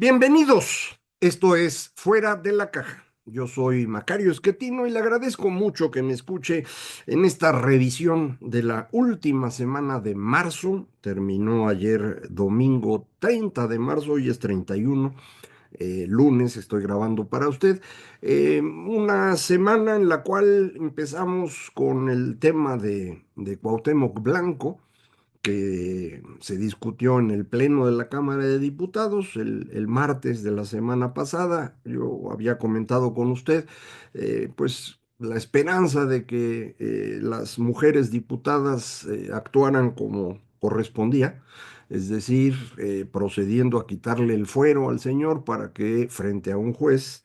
Bienvenidos. Esto es Fuera de la Caja. Yo soy Macario Esquetino y le agradezco mucho que me escuche en esta revisión de la última semana de marzo. Terminó ayer domingo 30 de marzo, hoy es 31, lunes estoy grabando para usted. Una semana en la cual empezamos con el tema de Cuauhtémoc Blanco, que se discutió en el Pleno de la Cámara de Diputados el martes de la semana pasada. Yo había comentado con usted, pues, la esperanza de que las mujeres diputadas actuaran como correspondía, es decir, procediendo a quitarle el fuero al señor para que frente a un juez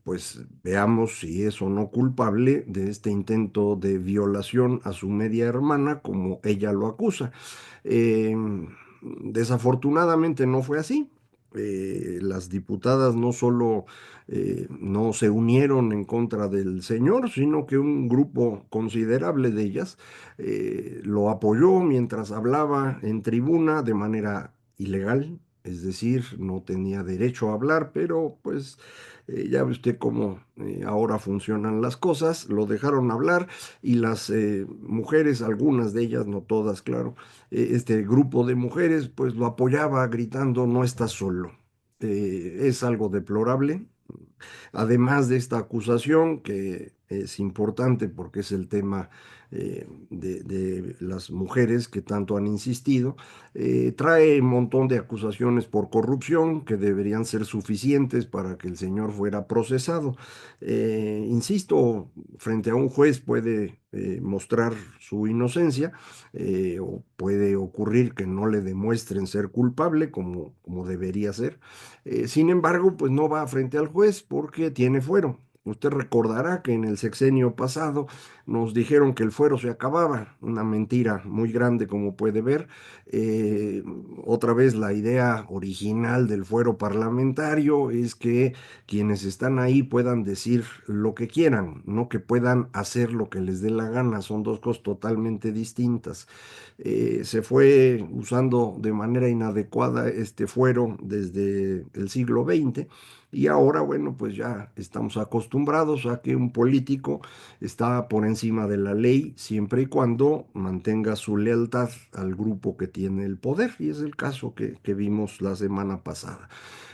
pues veamos si es o no culpable de este intento de violación a su media hermana, como ella lo acusa. Eh, Desafortunadamente no fue así. Las diputadas no solo no se unieron en contra del señor, sino que un grupo considerable de ellas lo apoyó mientras hablaba en tribuna de manera ilegal, es decir, no tenía derecho a hablar, pero pues ya ve usted cómo ahora funcionan las cosas. Lo dejaron hablar y las mujeres, algunas de ellas, no todas, claro, este grupo de mujeres pues lo apoyaba gritando: no estás solo. Es algo deplorable. Además de esta acusación, que es importante porque es el tema de las mujeres que tanto han insistido, trae un montón de acusaciones por corrupción que deberían ser suficientes para que el señor fuera procesado. Insisto, frente a un juez puede mostrar su inocencia, o puede ocurrir que no le demuestren ser culpable como debería ser. Sin embargo, pues no va frente al juez porque tiene fuero. Usted recordará que en el sexenio pasado nos dijeron que el fuero se acababa, una mentira muy grande como puede ver. Eh, Otra vez la idea original del fuero parlamentario es que quienes están ahí puedan decir lo que quieran, no que puedan hacer lo que les dé la gana, son dos cosas totalmente distintas. Se fue usando de manera inadecuada este fuero desde el siglo XX y ahora, bueno, pues ya estamos acostumbrados a que un político está por encima de la ley siempre y cuando mantenga su lealtad al grupo que tiene el poder, y es el caso que vimos la semana pasada.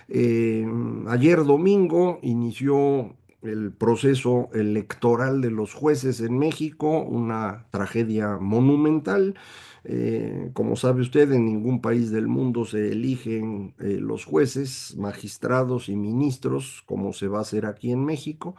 Eh, Ayer domingo inició el proceso electoral de los jueces en México, una tragedia monumental. Como sabe usted, en ningún país del mundo se eligen los jueces, magistrados y ministros como se va a hacer aquí en México.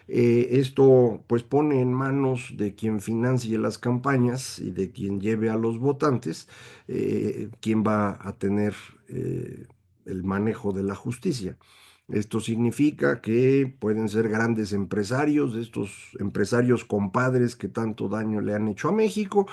Esto pues pone en manos de quien financie las campañas y de quien lleve a los votantes quién va a tener el manejo de la justicia. Esto significa que pueden ser grandes empresarios, de estos empresarios compadres que tanto daño le han hecho a México,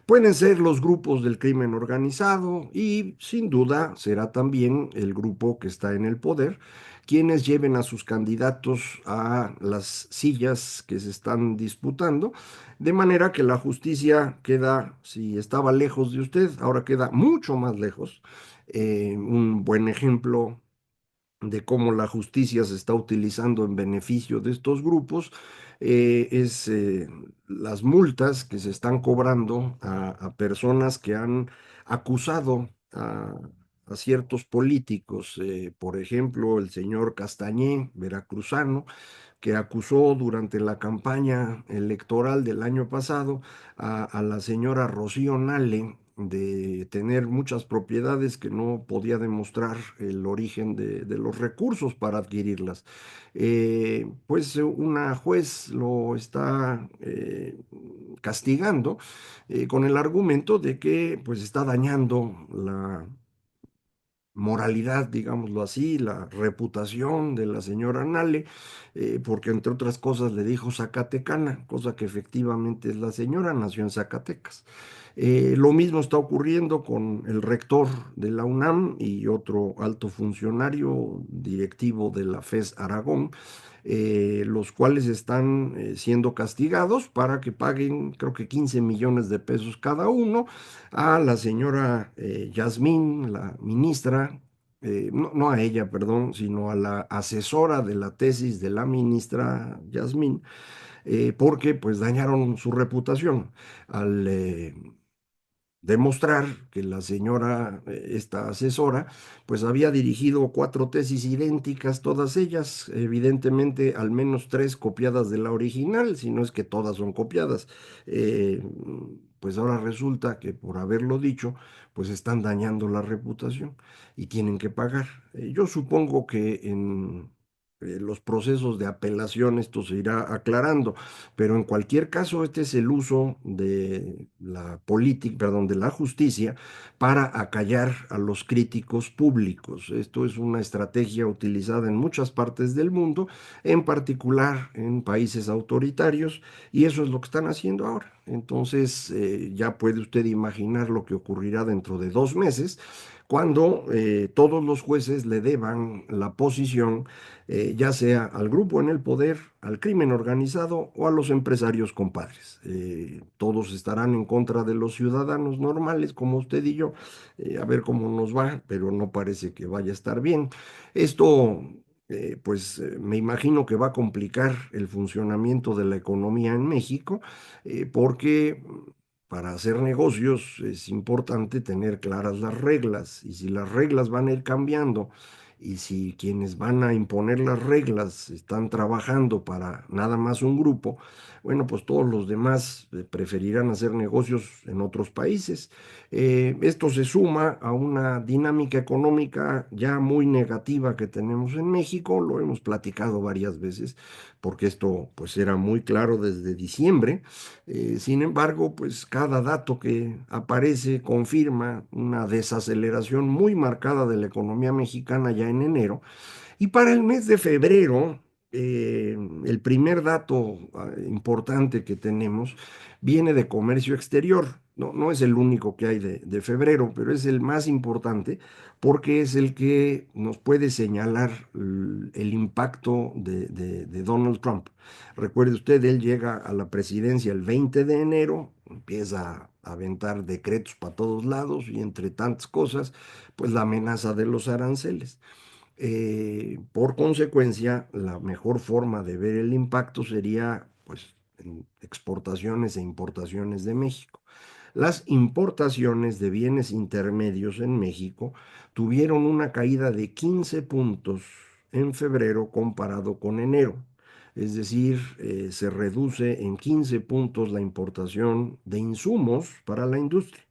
pueden ser los grupos del crimen organizado y sin duda será también el grupo que está en el poder quienes lleven a sus candidatos a las sillas que se están disputando, de manera que la justicia queda, si estaba lejos de usted, ahora queda mucho más lejos. Un buen ejemplo de cómo la justicia se está utilizando en beneficio de estos grupos, es las multas que se están cobrando a personas que han acusado a ciertos políticos. Por ejemplo, el señor Castañé, veracruzano, que acusó durante la campaña electoral del año pasado a la señora Rocío Nale de tener muchas propiedades que no podía demostrar el origen de los recursos para adquirirlas. Pues una juez lo está castigando con el argumento de que pues está dañando la moralidad, digámoslo así, la reputación de la señora Nale, porque entre otras cosas le dijo zacatecana, cosa que efectivamente es la señora, nació en Zacatecas. Lo mismo está ocurriendo con el rector de la UNAM y otro alto funcionario directivo de la FES Aragón, los cuales están siendo castigados para que paguen, creo que 15 millones de pesos cada uno, a la señora Yasmín, la ministra, no a ella, perdón, sino a la asesora de la tesis de la ministra Yasmín, porque pues dañaron su reputación al demostrar que la señora, esta asesora, pues había dirigido cuatro tesis idénticas, todas ellas, evidentemente al menos tres copiadas de la original, si no es que todas son copiadas. Eh, pues ahora resulta que por haberlo dicho, pues están dañando la reputación y tienen que pagar. Yo supongo que en los procesos de apelación esto se irá aclarando, pero en cualquier caso, este es el uso de la política, perdón, de la justicia para acallar a los críticos públicos. Esto es una estrategia utilizada en muchas partes del mundo, en particular en países autoritarios, y eso es lo que están haciendo ahora. Entonces, ya puede usted imaginar lo que ocurrirá dentro de 2 meses, cuando todos los jueces le deban la posición, ya sea al grupo en el poder, al crimen organizado o a los empresarios compadres. Todos estarán en contra de los ciudadanos normales, como usted y yo, a ver cómo nos va, pero no parece que vaya a estar bien. Esto, pues, me imagino que va a complicar el funcionamiento de la economía en México, porque para hacer negocios es importante tener claras las reglas, y si las reglas van a ir cambiando, y si quienes van a imponer las reglas están trabajando para nada más un grupo, bueno, pues todos los demás preferirán hacer negocios en otros países. Esto se suma a una dinámica económica ya muy negativa que tenemos en México, lo hemos platicado varias veces, porque esto pues era muy claro desde diciembre. Sin embargo, pues cada dato que aparece confirma una desaceleración muy marcada de la economía mexicana ya en enero. Y para el mes de febrero, el primer dato importante que tenemos viene de comercio exterior. No, no es el único que hay de febrero, pero es el más importante porque es el que nos puede señalar el impacto de Donald Trump. Recuerde usted, él llega a la presidencia el 20 de enero, empieza a aventar decretos para todos lados y entre tantas cosas, pues la amenaza de los aranceles. Por consecuencia, la mejor forma de ver el impacto sería, pues, en exportaciones e importaciones de México. Las importaciones de bienes intermedios en México tuvieron una caída de 15 puntos en febrero comparado con enero. Es decir, se reduce en 15 puntos la importación de insumos para la industria.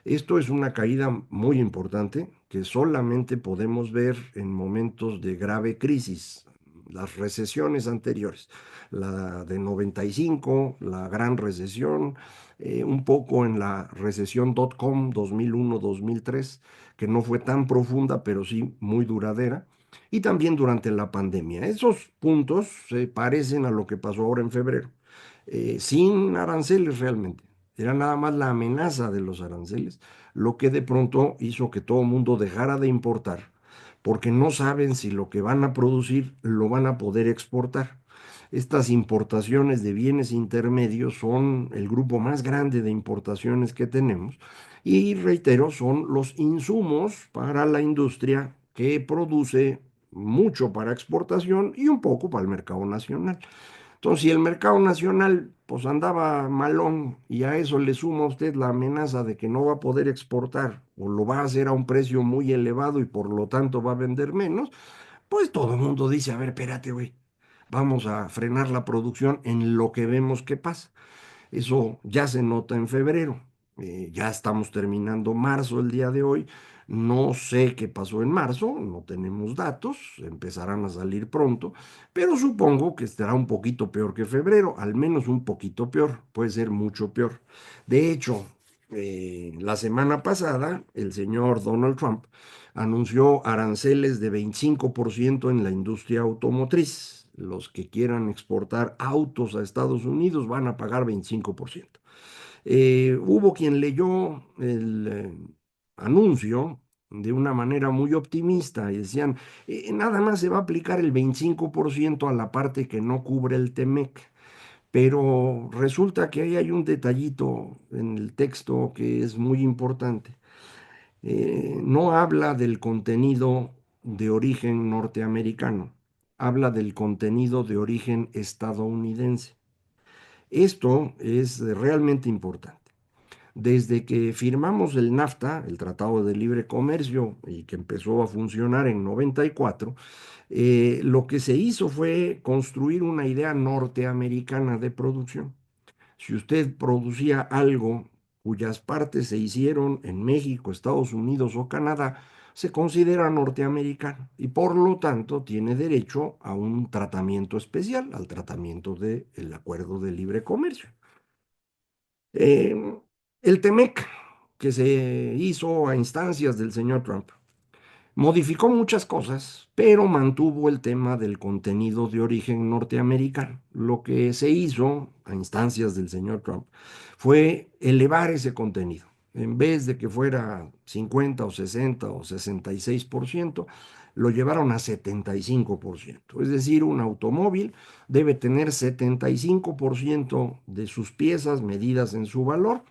Esto es una caída muy importante que solamente podemos ver en momentos de grave crisis. Las recesiones anteriores, la de 95, la gran recesión, un poco en la recesión .com 2001-2003, que no fue tan profunda, pero sí muy duradera, y también durante la pandemia. Esos puntos se parecen a lo que pasó ahora en febrero, sin aranceles realmente. Era nada más la amenaza de los aranceles lo que de pronto hizo que todo el mundo dejara de importar, porque no saben si lo que van a producir lo van a poder exportar. Estas importaciones de bienes intermedios son el grupo más grande de importaciones que tenemos y reitero, son los insumos para la industria que produce mucho para exportación y un poco para el mercado nacional. Entonces, si el mercado nacional pues andaba malón y a eso le suma a usted la amenaza de que no va a poder exportar o lo va a hacer a un precio muy elevado y por lo tanto va a vender menos, pues todo el mundo dice, a ver, espérate, güey, vamos a frenar la producción en lo que vemos que pasa. Eso ya se nota en febrero. Ya estamos terminando marzo el día de hoy. No sé qué pasó en marzo, no tenemos datos, empezarán a salir pronto, pero supongo que estará un poquito peor que febrero, al menos un poquito peor, puede ser mucho peor. De hecho, la semana pasada, el señor Donald Trump anunció aranceles de 25% en la industria automotriz. Los que quieran exportar autos a Estados Unidos van a pagar 25%. Hubo quien leyó el anuncio de una manera muy optimista y decían, nada más se va a aplicar el 25% a la parte que no cubre el TEMEC. Pero resulta que ahí hay un detallito en el texto que es muy importante. No habla del contenido de origen norteamericano, habla del contenido de origen estadounidense. Esto es realmente importante. Desde que firmamos el NAFTA, el Tratado de Libre Comercio, y que empezó a funcionar en 94, lo que se hizo fue construir una idea norteamericana de producción. Si usted producía algo cuyas partes se hicieron en México, Estados Unidos o Canadá, se considera norteamericano y por lo tanto tiene derecho a un tratamiento especial, al tratamiento del Acuerdo de Libre Comercio. Eh, el TEMEC, que se hizo a instancias del señor Trump, modificó muchas cosas, pero mantuvo el tema del contenido de origen norteamericano. Lo que se hizo a instancias del señor Trump fue elevar ese contenido. En vez de que fuera 50 o 60 o 66%, lo llevaron a 75%. Es decir, un automóvil debe tener 75% de sus piezas medidas en su valor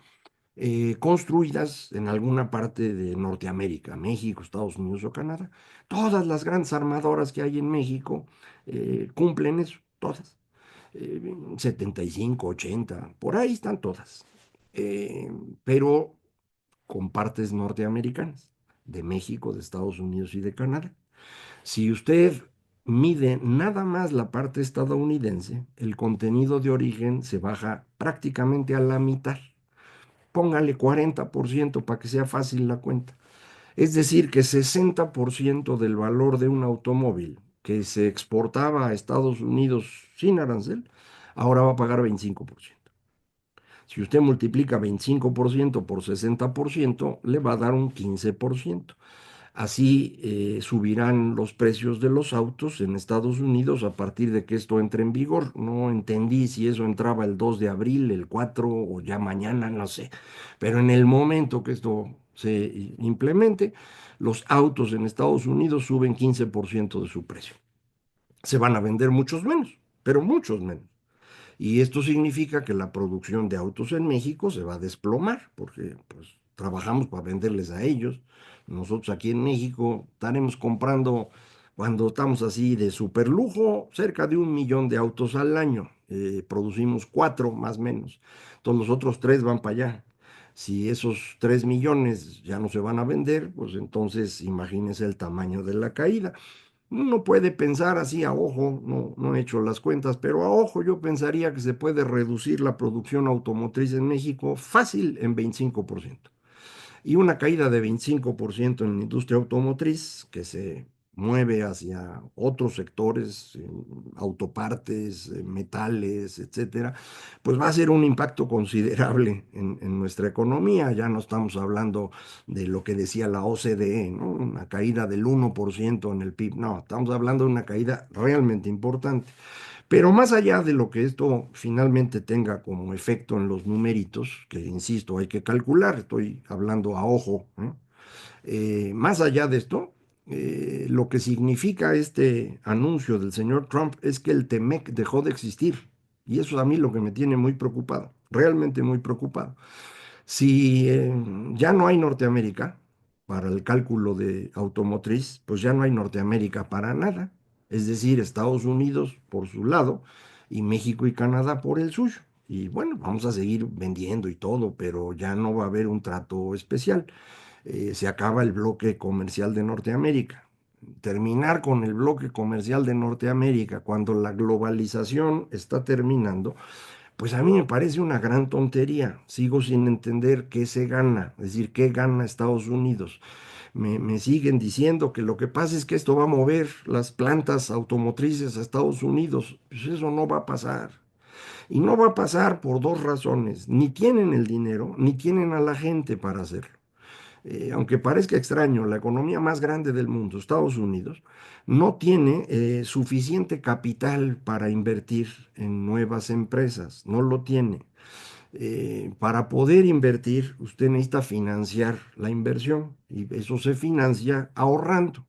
construidas en alguna parte de Norteamérica, México, Estados Unidos o Canadá. Todas las grandes armadoras que hay en México cumplen eso, todas. 75, 80, por ahí están todas. Eh, pero con partes norteamericanas, de México, de Estados Unidos y de Canadá. Si usted mide nada más la parte estadounidense, el contenido de origen se baja prácticamente a la mitad. Póngale 40% para que sea fácil la cuenta. Es decir, que 60% del valor de un automóvil que se exportaba a Estados Unidos sin arancel, ahora va a pagar 25%. Si usted multiplica 25% por 60%, le va a dar un 15%. Así subirán los precios de los autos en Estados Unidos a partir de que esto entre en vigor. No entendí si eso entraba el 2 de abril, el 4 o ya mañana, no sé. Pero en el momento que esto se implemente, los autos en Estados Unidos suben 15% de su precio. Se van a vender muchos menos, pero muchos menos. Y esto significa que la producción de autos en México se va a desplomar, porque pues trabajamos para venderles a ellos. Nosotros aquí en México estaremos comprando, cuando estamos así de super lujo, cerca de 1 millón de autos al año. Producimos cuatro más o menos. Entonces los otros tres van para allá. Si esos 3 millones ya no se van a vender, pues entonces imagínense el tamaño de la caída. Uno puede pensar así a ojo, no, no he hecho las cuentas, pero a ojo yo pensaría que se puede reducir la producción automotriz en México fácil en 25%. Y una caída de 25% en la industria automotriz que se mueve hacia otros sectores, autopartes, metales, etcétera, pues va a ser un impacto considerable en nuestra economía. Ya no estamos hablando de lo que decía la OCDE, ¿no? Una caída del 1% en el PIB. No, estamos hablando de una caída realmente importante. Pero más allá de lo que esto finalmente tenga como efecto en los numeritos, que insisto, hay que calcular, estoy hablando a ojo, ¿no? Más allá de esto, lo que significa este anuncio del señor Trump es que el TEMEC dejó de existir. Y eso es a mí lo que me tiene muy preocupado, realmente muy preocupado. Si ya no hay Norteamérica para el cálculo de automotriz, pues ya no hay Norteamérica para nada. Es decir, Estados Unidos por su lado y México y Canadá por el suyo. Y bueno, vamos a seguir vendiendo y todo, pero ya no va a haber un trato especial. Se acaba el bloque comercial de Norteamérica. Terminar con el bloque comercial de Norteamérica cuando la globalización está terminando, pues a mí me parece una gran tontería. Sigo sin entender qué se gana, es decir, qué gana Estados Unidos. Me siguen diciendo que lo que pasa es que esto va a mover las plantas automotrices a Estados Unidos. Pues eso no va a pasar. Y no va a pasar por dos razones. Ni tienen el dinero, ni tienen a la gente para hacerlo. Aunque parezca extraño, la economía más grande del mundo, Estados Unidos, no tiene suficiente capital para invertir en nuevas empresas, no lo tiene. Para poder invertir, usted necesita financiar la inversión y eso se financia ahorrando.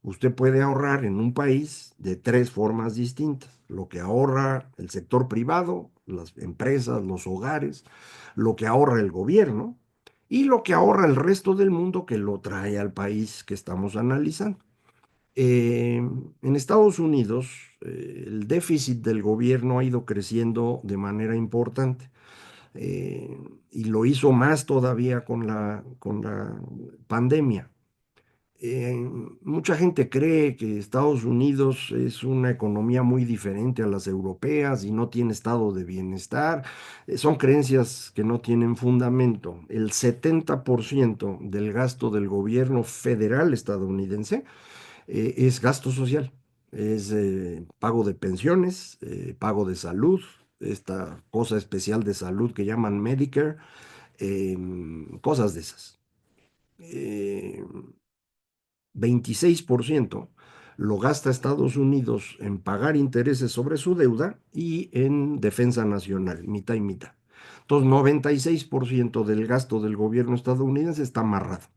Usted puede ahorrar en un país de tres formas distintas. Lo que ahorra el sector privado, las empresas, los hogares, lo que ahorra el gobierno y lo que ahorra el resto del mundo que lo trae al país que estamos analizando. Eh, en Estados Unidos, el déficit del gobierno ha ido creciendo de manera importante, eh, y lo hizo más todavía con la pandemia. Eh, Mucha gente cree que Estados Unidos es una economía muy diferente a las europeas y no tiene estado de bienestar. Son creencias que no tienen fundamento. El 70% del gasto del gobierno federal estadounidense es gasto social. Es pago de pensiones, pago de salud, esta cosa especial de salud que llaman Medicare, cosas de esas. Eh, 26% lo gasta Estados Unidos en pagar intereses sobre su deuda y en defensa nacional, mitad y mitad. Entonces, 96% del gasto del gobierno estadounidense está amarrado.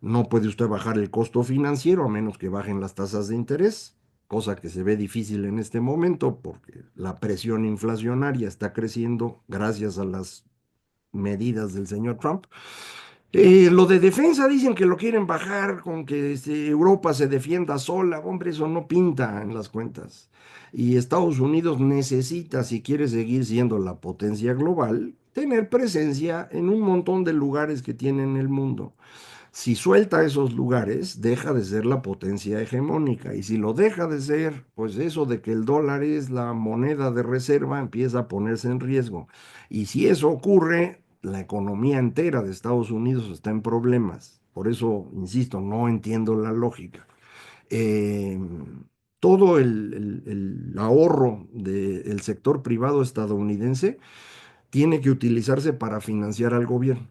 No puede usted bajar el costo financiero a menos que bajen las tasas de interés, cosa que se ve difícil en este momento porque la presión inflacionaria está creciendo gracias a las medidas del señor Trump. Lo de defensa dicen que lo quieren bajar con que Europa se defienda sola. Hombre, eso no pinta en las cuentas. Y Estados Unidos necesita, si quiere seguir siendo la potencia global, tener presencia en un montón de lugares que tiene en el mundo. Si suelta esos lugares, deja de ser la potencia hegemónica. Y si lo deja de ser, pues eso de que el dólar es la moneda de reserva empieza a ponerse en riesgo. Y si eso ocurre, la economía entera de Estados Unidos está en problemas. Por eso, insisto, no entiendo la lógica. Eh, Todo el ahorro del sector privado estadounidense tiene que utilizarse para financiar al gobierno.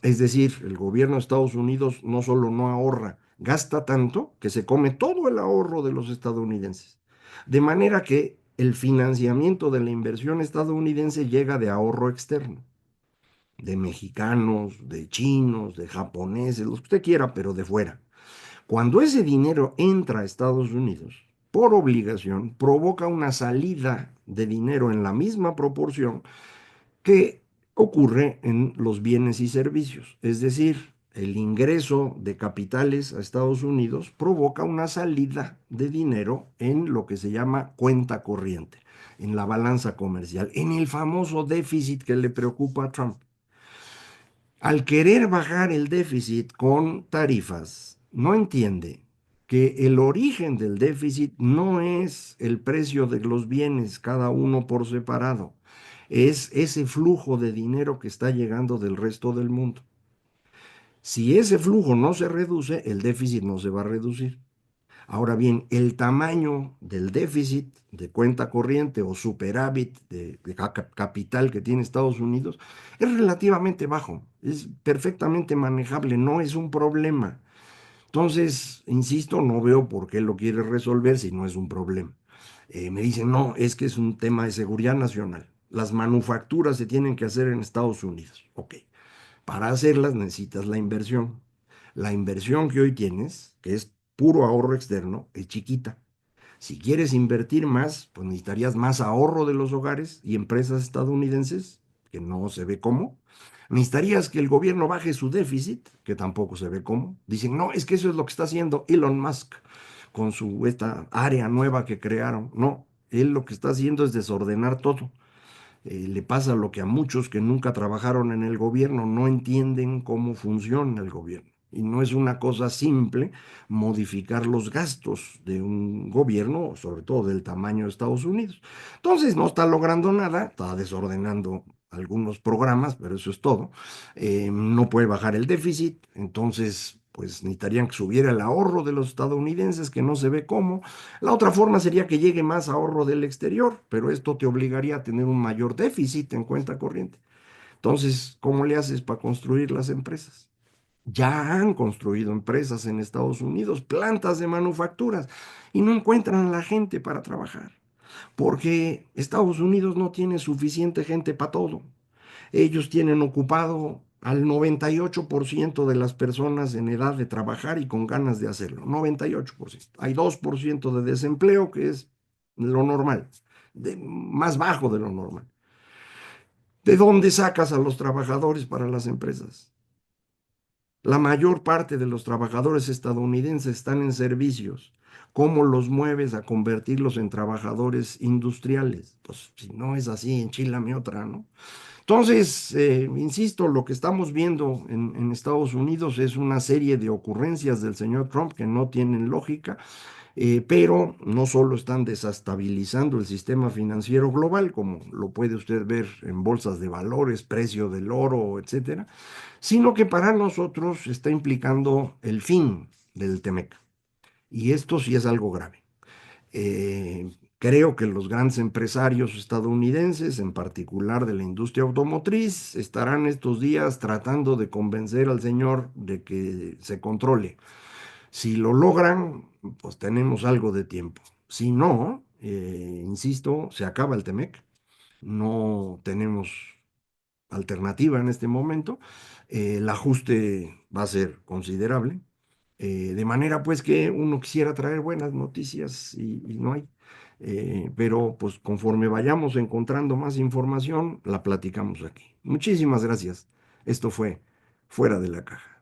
Es decir, el gobierno de Estados Unidos no solo no ahorra, gasta tanto que se come todo el ahorro de los estadounidenses. De manera que el financiamiento de la inversión estadounidense llega de ahorro externo, de mexicanos, de chinos, de japoneses, los que usted quiera, pero de fuera. Cuando ese dinero entra a Estados Unidos, por obligación, provoca una salida de dinero en la misma proporción que ocurre en los bienes y servicios. Es decir, el ingreso de capitales a Estados Unidos provoca una salida de dinero en lo que se llama cuenta corriente, en la balanza comercial, en el famoso déficit que le preocupa a Trump. Al querer bajar el déficit con tarifas, no entiende que el origen del déficit no es el precio de los bienes, cada uno por separado, es ese flujo de dinero que está llegando del resto del mundo. Si ese flujo no se reduce, el déficit no se va a reducir. Ahora bien, el tamaño del déficit de cuenta corriente o superávit de capital que tiene Estados Unidos es relativamente bajo, es perfectamente manejable, no es un problema. Entonces, insisto, no veo por qué lo quiere resolver si no es un problema. Me dicen, no, es que es un tema de seguridad nacional. Las manufacturas se tienen que hacer en Estados Unidos. Ok, para hacerlas necesitas la inversión. La inversión que hoy tienes, que es puro ahorro externo, es chiquita. Si quieres invertir más, pues necesitarías más ahorro de los hogares y empresas estadounidenses, que no se ve cómo. Necesitarías que el gobierno baje su déficit, que tampoco se ve cómo. Dicen, no, es que eso es lo que está haciendo Elon Musk con esta área nueva que crearon. No, él lo que está haciendo es desordenar todo. Le pasa lo que a muchos que nunca trabajaron en el gobierno no entienden cómo funciona el gobierno. Y no es una cosa simple modificar los gastos de un gobierno, sobre todo del tamaño de Estados Unidos. Entonces no está logrando nada, está desordenando algunos programas, pero eso es todo. No puede bajar el déficit, entonces pues necesitarían que subiera el ahorro de los estadounidenses, que no se ve cómo. La otra forma sería que llegue más ahorro del exterior, pero esto te obligaría a tener un mayor déficit en cuenta corriente. Entonces, ¿cómo le haces para construir las empresas? Ya han construido empresas en Estados Unidos, plantas de manufacturas, y no encuentran a la gente para trabajar, porque Estados Unidos no tiene suficiente gente para todo. Ellos tienen ocupado al 98% de las personas en edad de trabajar y con ganas de hacerlo. 98%. Hay 2% de desempleo, que es lo normal, más bajo de lo normal. ¿De dónde sacas a los trabajadores para las empresas? La mayor parte de los trabajadores estadounidenses están en servicios. ¿Cómo los mueves a convertirlos en trabajadores industriales? Pues si no es así, enchilame otra, ¿no? Entonces, insisto, lo que estamos viendo en Estados Unidos es una serie de ocurrencias del señor Trump que no tienen lógica, pero no solo están desestabilizando el sistema financiero global, como lo puede usted ver en bolsas de valores, precio del oro, etcétera, sino que para nosotros está implicando el fin del TEMEC. Y esto sí es algo grave. Creo que los grandes empresarios estadounidenses, en particular de la industria automotriz, estarán estos días tratando de convencer al señor de que se controle. Si lo logran, pues tenemos algo de tiempo. Si no, insisto, se acaba el TEMEC, no tenemos alternativa en este momento. El ajuste va a ser considerable, de manera pues que uno quisiera traer buenas noticias y no hay. Pero pues conforme vayamos encontrando más información, la platicamos aquí. Muchísimas gracias. Esto fue Fuera de la Caja.